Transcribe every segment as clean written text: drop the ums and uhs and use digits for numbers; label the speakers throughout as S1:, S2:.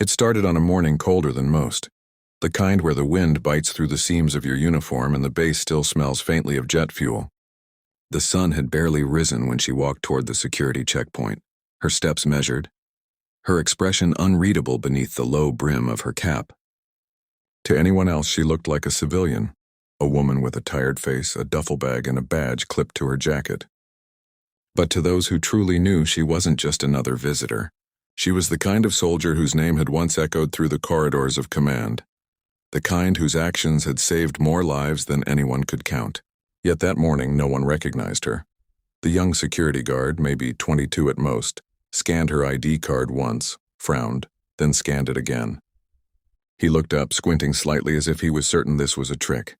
S1: It started on a morning colder than most, the kind where the wind bites through the seams of your uniform and the base still smells faintly of jet fuel. The sun had barely risen when she walked toward the security checkpoint, her steps measured, her expression unreadable beneath the low brim of her cap. To anyone else, she looked like a civilian, a woman with a tired face, a duffel bag, and a badge clipped to her jacket. But to those who truly knew, she wasn't just another visitor. She was the kind of soldier whose name had once echoed through the corridors of command, the kind whose actions had saved more lives than anyone could count. Yet that morning, no one recognized her. The young security guard, maybe 22 at most, scanned her ID card once, frowned, then scanned it again. He looked up, squinting slightly as if he was certain this was a trick.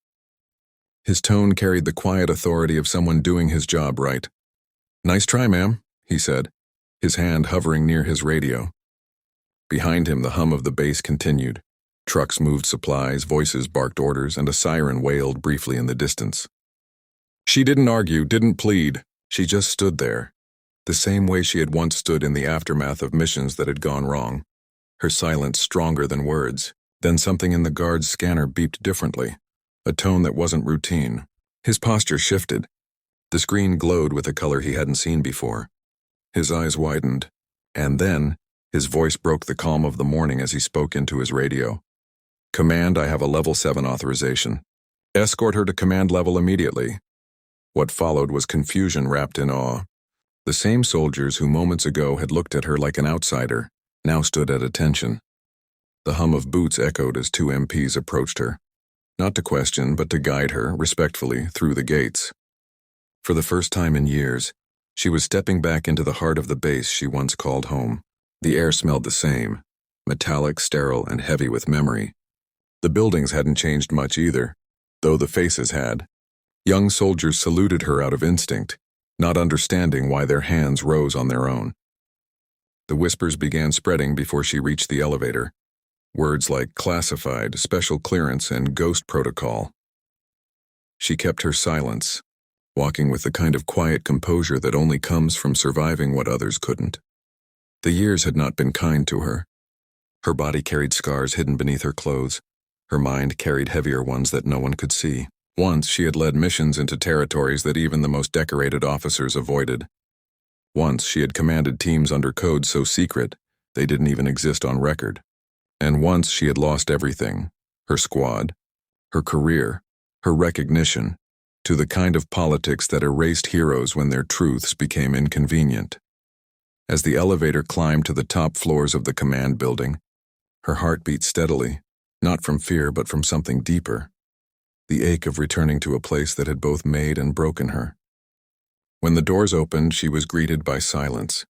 S1: His tone carried the quiet authority of someone doing his job right. "Nice try, ma'am," he said, his hand hovering near his radio. Behind him, the hum of the base continued. Trucks moved supplies, voices barked orders, and a siren wailed briefly in the distance. She didn't argue, didn't plead. She just stood there, the same way she had once stood in the aftermath of missions that had gone wrong, her silence stronger than words. Then something in the guard's scanner beeped differently, a tone that wasn't routine. His posture shifted. The screen glowed with a color he hadn't seen before. His eyes widened, and then his voice broke the calm of the morning as he spoke into his radio. "Command, I have a level 7 authorization. Escort her to command level immediately." What followed was confusion wrapped in awe. The same soldiers who moments ago had looked at her like an outsider now stood at attention. The hum of boots echoed as 2 MPs approached her, not to question but to guide her, respectfully, through the gates. For the first time in years, she was stepping back into the heart of the base she once called home. The air smelled the same, metallic, sterile, and heavy with memory. The buildings hadn't changed much either, though the faces had. Young soldiers saluted her out of instinct, not understanding why their hands rose on their own. The whispers began spreading before she reached the elevator. Words like classified, special clearance, and ghost protocol. She kept her silence, walking with the kind of quiet composure that only comes from surviving what others couldn't. The years had not been kind to her. Her body carried scars hidden beneath her clothes. Her mind carried heavier ones that no one could see. Once she had led missions into territories that even the most decorated officers avoided. Once she had commanded teams under codes so secret they didn't even exist on record. And once she had lost everything, her squad, her career, her recognition, to the kind of politics that erased heroes when their truths became inconvenient. As the elevator climbed to the top floors of the command building, her heart beat steadily, not from fear but from something deeper, the ache of returning to a place that had both made and broken her. When the doors opened, she was greeted by silence.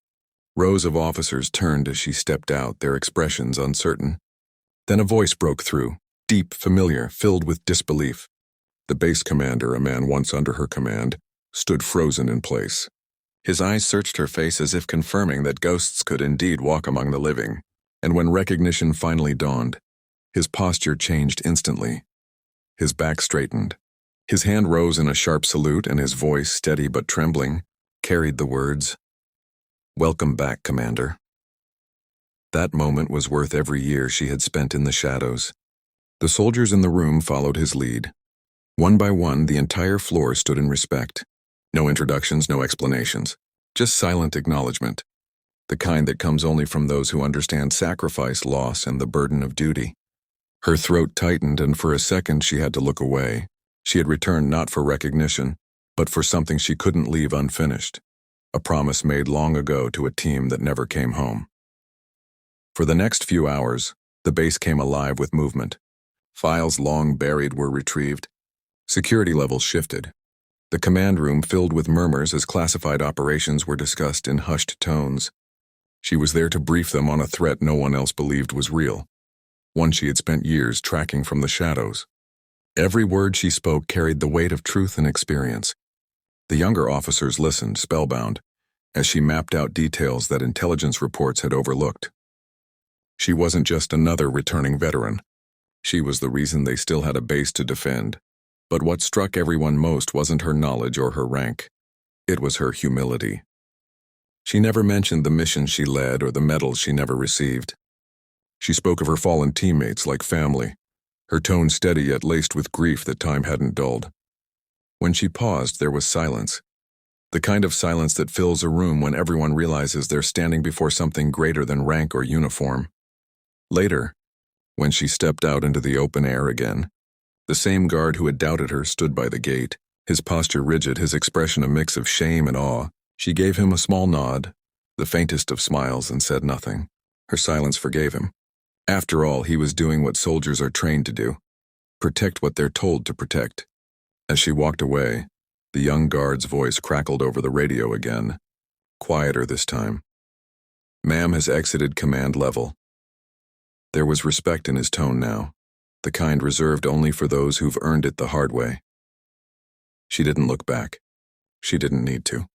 S1: Rows of officers turned as she stepped out, their expressions uncertain. Then a voice broke through, deep, familiar, filled with disbelief. The base commander, a man once under her command, stood frozen in place. His eyes searched her face as if confirming that ghosts could indeed walk among the living. And when recognition finally dawned, his posture changed instantly. His back straightened. His hand rose in a sharp salute, and his voice, steady but trembling, carried the words, "Welcome back, Commander." That moment was worth every year she had spent in the shadows. The soldiers in the room followed his lead. One by one, the entire floor stood in respect. No introductions, no explanations, just silent acknowledgement, the kind that comes only from those who understand sacrifice, loss, and the burden of duty. Her throat tightened, and for a second she had to look away. She had returned not for recognition, but for something she couldn't leave unfinished, a promise made long ago to a team that never came home. For the next few hours, the base came alive with movement. Files long buried were retrieved. Security levels shifted. The command room filled with murmurs as classified operations were discussed in hushed tones. She was there to brief them on a threat no one else believed was real, one she had spent years tracking from the shadows. Every word she spoke carried the weight of truth and experience. The younger officers listened, spellbound, as she mapped out details that intelligence reports had overlooked. She wasn't just another returning veteran. She was the reason they still had a base to defend. But what struck everyone most wasn't her knowledge or her rank. It was her humility. She never mentioned the missions she led or the medals she never received. She spoke of her fallen teammates like family, her tone steady yet laced with grief that time hadn't dulled. When she paused, there was silence. The kind of silence that fills a room when everyone realizes they're standing before something greater than rank or uniform. Later, when she stepped out into the open air again, the same guard who had doubted her stood by the gate, his posture rigid, his expression a mix of shame and awe. She gave him a small nod, the faintest of smiles, and said nothing. Her silence forgave him. After all, he was doing what soldiers are trained to do: protect what they're told to protect. As she walked away, the young guard's voice crackled over the radio again, quieter this time. "Ma'am has exited command level." There was respect in his tone now, the kind reserved only for those who've earned it the hard way. She didn't look back. She didn't need to.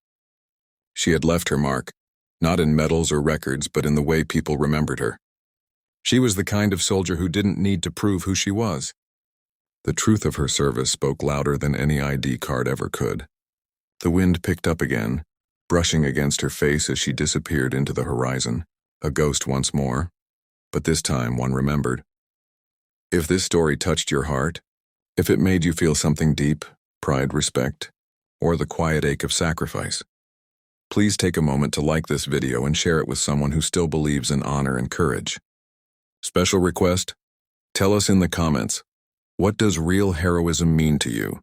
S1: She had left her mark, not in medals or records, but in the way people remembered her. She was the kind of soldier who didn't need to prove who she was. The truth of her service spoke louder than any ID card ever could. The wind picked up again, brushing against her face as she disappeared into the horizon, a ghost once more, but this time one remembered. If this story touched your heart, if it made you feel something deep, pride, respect, or the quiet ache of sacrifice, please take a moment to like this video and share it with someone who still believes in honor and courage. Special request: tell us in the comments, what does real heroism mean to you?